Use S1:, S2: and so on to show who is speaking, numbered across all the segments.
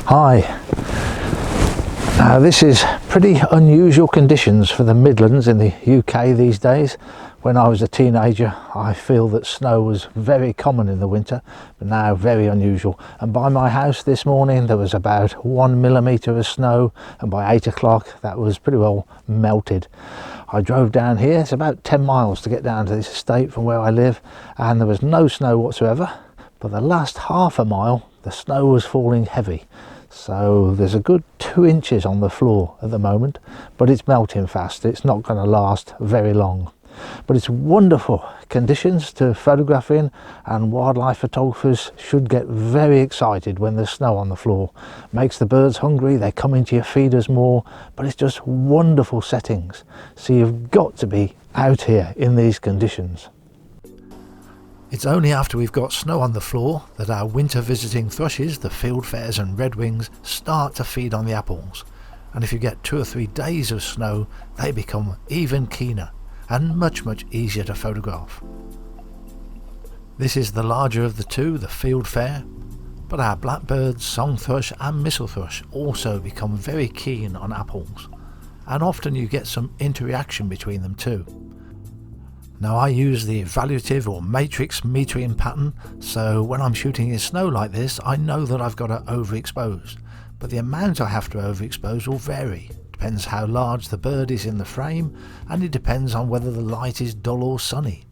S1: Hi. Now this is pretty unusual conditions for the Midlands in the UK these days. When I was a teenager, I feel that snow was very common in the winter, but now very unusual. And by my house this morning there was about 1 millimetre of snow, and by 8 o'clock that was pretty well melted. I drove down here, it's about 10 miles to get down to this estate from where I live, and there was no snow whatsoever. For the last half a mile the snow was falling heavy. So there's a good 2 inches on the floor at the moment, but it's melting fast. It's not going to last very long. But it's wonderful conditions to photograph in, and wildlife photographers should get very excited when there's snow on the floor. Makes the birds hungry, they come into your feeders more, but it's just wonderful settings. So you've got to be out here in these conditions. It's only after we've got snow on the floor that our winter visiting thrushes, the fieldfares and redwings, start to feed on the apples. And if you get 2 or 3 days of snow, they become even keener and much easier to photograph. This is the larger of the two, the fieldfare, but our blackbird, song thrush and missel thrush also become very keen on apples, and often you get some interaction between them too. Now I use the evaluative or matrix metering pattern, so when I'm shooting in snow like this I know that I've got to overexpose, but the amount I have to overexpose will vary. Depends how large the bird is in the frame, and it depends on whether the light is dull or sunny.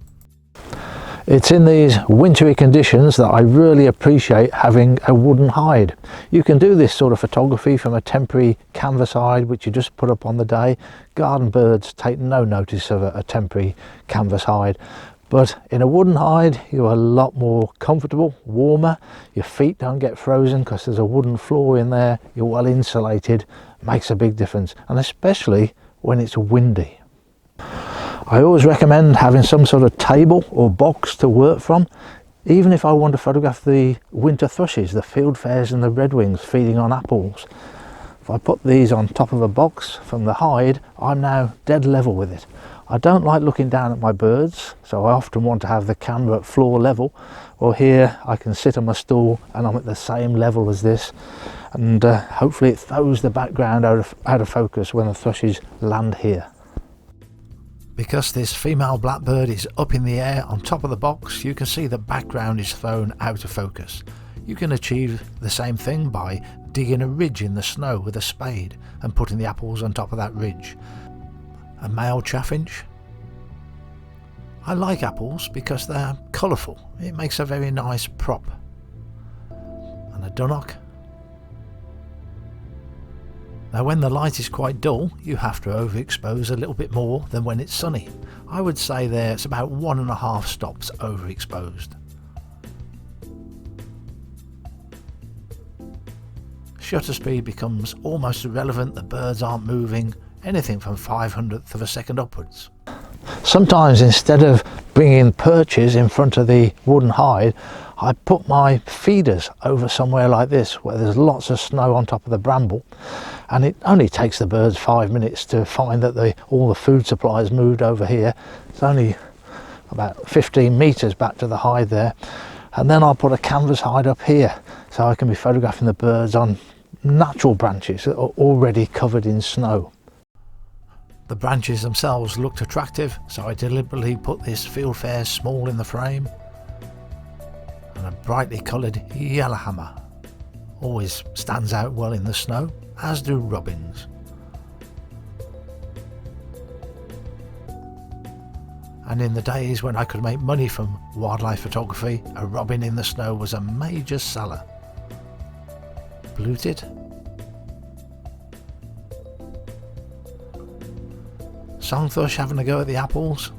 S1: It's in these wintry conditions that I really appreciate having a wooden hide. You can do this sort of photography from a temporary canvas hide which you just put up on the day. Garden birds take no notice of a temporary canvas hide. But in a wooden hide you're a lot more comfortable, warmer, your feet don't get frozen because there's a wooden floor in there, you're well insulated, makes a big difference, and especially when it's windy. I always recommend having some sort of table or box to work from, even if I want to photograph the winter thrushes, the fieldfares and the redwings feeding on apples. If I put these on top of a box from the hide, I'm now dead level with it. I don't like looking down at my birds, so I often want to have the camera at floor level. Well, here I can sit on my stool and I'm at the same level as this, and hopefully it throws the background out of focus when the thrushes land here. Because this female blackbird is up in the air on top of the box, you can see the background is thrown out of focus. You can achieve the same thing by digging a ridge in the snow with a spade and putting the apples on top of that ridge. A male chaffinch. I like apples because they're colourful. It makes a very nice prop. And a dunnock. Now when the light is quite dull, you have to overexpose a little bit more than when it's sunny. I would say there it's about 1.5 stops overexposed. Shutter speed becomes almost irrelevant, the birds aren't moving, anything from 500th of a second upwards. Sometimes instead of bringing perches in front of the wooden hide, I put my feeders over somewhere like this where there's lots of snow on top of the bramble, and it only takes the birds 5 minutes to find that all the food supply has moved over here. It's only about 15 metres back to the hide there, and then I'll put a canvas hide up here so I can be photographing the birds on natural branches that are already covered in snow. The branches themselves looked attractive, so I deliberately put this fieldfare small in the frame, and a brightly coloured yellowhammer always stands out well in the snow, as do robins. And in the days when I could make money from wildlife photography, a robin in the snow was a major seller. Bluetit. Song thrush having a go at the apples.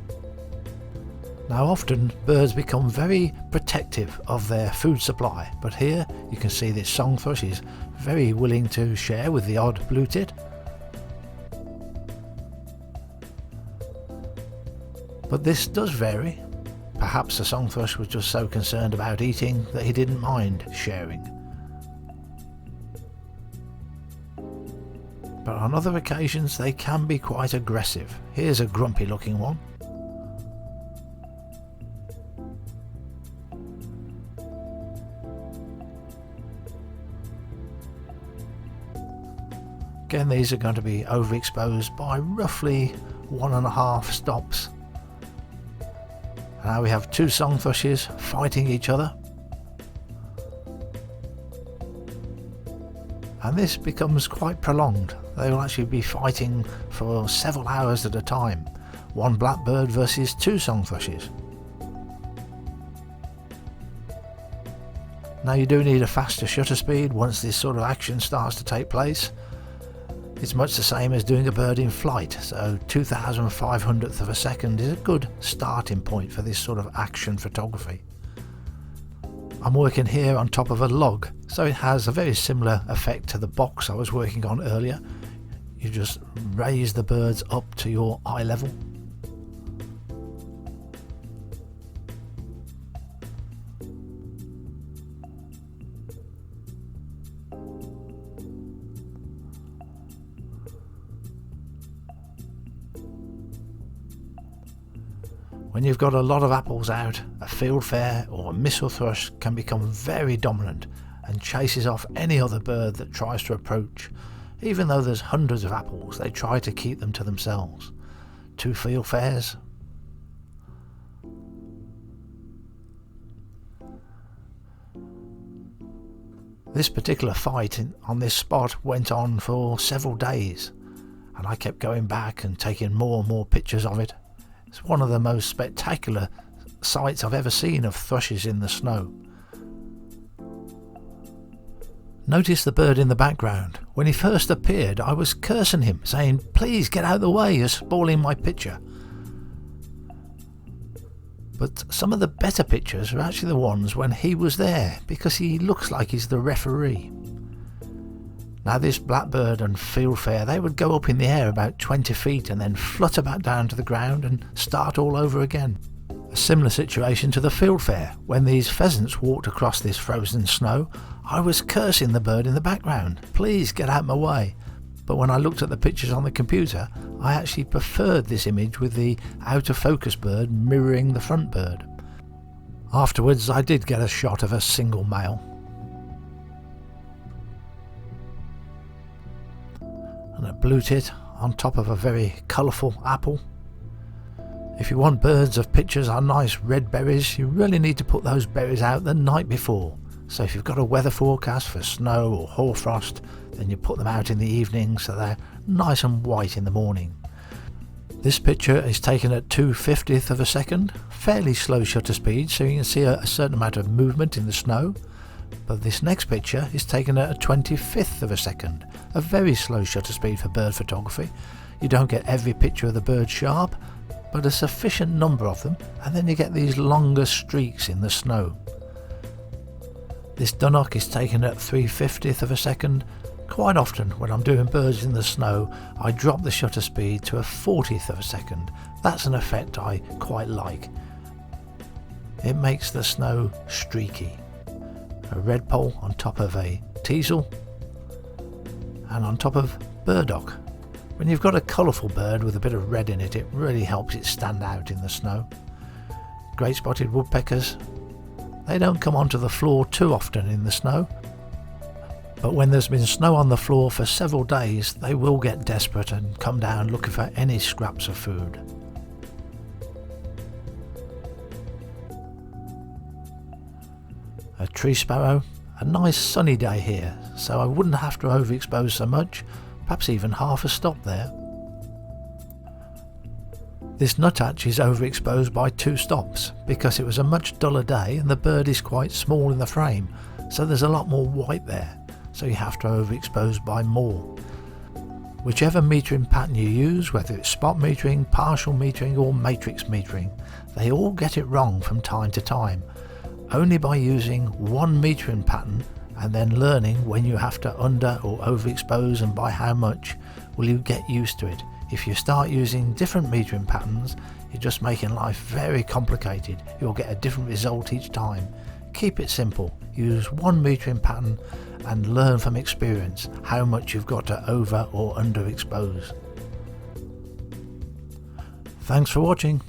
S1: Now often birds become very protective of their food supply, but here you can see this song thrush is very willing to share with the odd bluetit. But this does vary. Perhaps the song thrush was just so concerned about eating that he didn't mind sharing. But on other occasions they can be quite aggressive. Here's a grumpy looking one. Again, these are going to be overexposed by roughly 1.5 stops. Now we have two song thrushes fighting each other. And this becomes quite prolonged. They will actually be fighting for several hours at a time. One blackbird versus two song thrushes. Now you do need a faster shutter speed once this sort of action starts to take place. It's much the same as doing a bird in flight, so 2,500th of a second is a good starting point for this sort of action photography. I'm working here on top of a log, so it has a very similar effect to the box I was working on earlier. You just raise the birds up to your eye level. When you've got a lot of apples out, a fieldfare or a missile thrush can become very dominant and chases off any other bird that tries to approach. Even though there's hundreds of apples, they try to keep them to themselves. Two fieldfares. This particular fight on this spot went on for several days, and I kept going back and taking more and more pictures of it. It's one of the most spectacular sights I've ever seen of thrushes in the snow. Notice the bird in the background. When he first appeared, I was cursing him, saying, "Please get out of the way, you're spoiling my picture." But some of the better pictures are actually the ones when he was there, because he looks like he's the referee. Now this blackbird and fieldfare, they would go up in the air about 20 feet and then flutter back down to the ground and start all over again. A similar situation to the fieldfare. When these pheasants walked across this frozen snow, I was cursing the bird in the background, "Please get out my way." But when I looked at the pictures on the computer, I actually preferred this image with the out of focus bird mirroring the front bird. Afterwards I did get a shot of a single male. And a blue tit on top of a very colourful apple. If you want birds of pictures on nice red berries, you really need to put those berries out the night before. So if you've got a weather forecast for snow or hoarfrost, then you put them out in the evening so they're nice and white in the morning. This picture is taken at 2/50th of a second, fairly slow shutter speed, so you can see a certain amount of movement in the snow. But this next picture is taken at a 25th of a second, a very slow shutter speed for bird photography. You don't get every picture of the bird sharp, but a sufficient number of them, and then you get these longer streaks in the snow. This dunnock is taken at 3/50th of a second. Quite often when I'm doing birds in the snow, I drop the shutter speed to a 40th of a second. That's an effect I quite like. It makes the snow streaky. A redpoll on top of a teasel and on top of burdock. When you've got a colourful bird with a bit of red in it, it really helps it stand out in the snow. Great spotted woodpeckers. They don't come onto the floor too often in the snow, but when there's been snow on the floor for several days, they will get desperate and come down looking for any scraps of food. A tree sparrow. A nice sunny day here, so I wouldn't have to overexpose so much, perhaps even half a stop there. This nuthatch is overexposed by 2 stops because it was a much duller day and the bird is quite small in the frame, so there's a lot more white there, so you have to overexpose by more. Whichever metering pattern you use, whether it's spot metering, partial metering or matrix metering, they all get it wrong from time to time. Only by using one metering pattern and then learning when you have to under or overexpose and by how much will you get used to it. If you start using different metering patterns, you're just making life very complicated. You'll get a different result each time. Keep it simple. Use one metering pattern and learn from experience how much you've got to over or underexpose. Thanks for watching.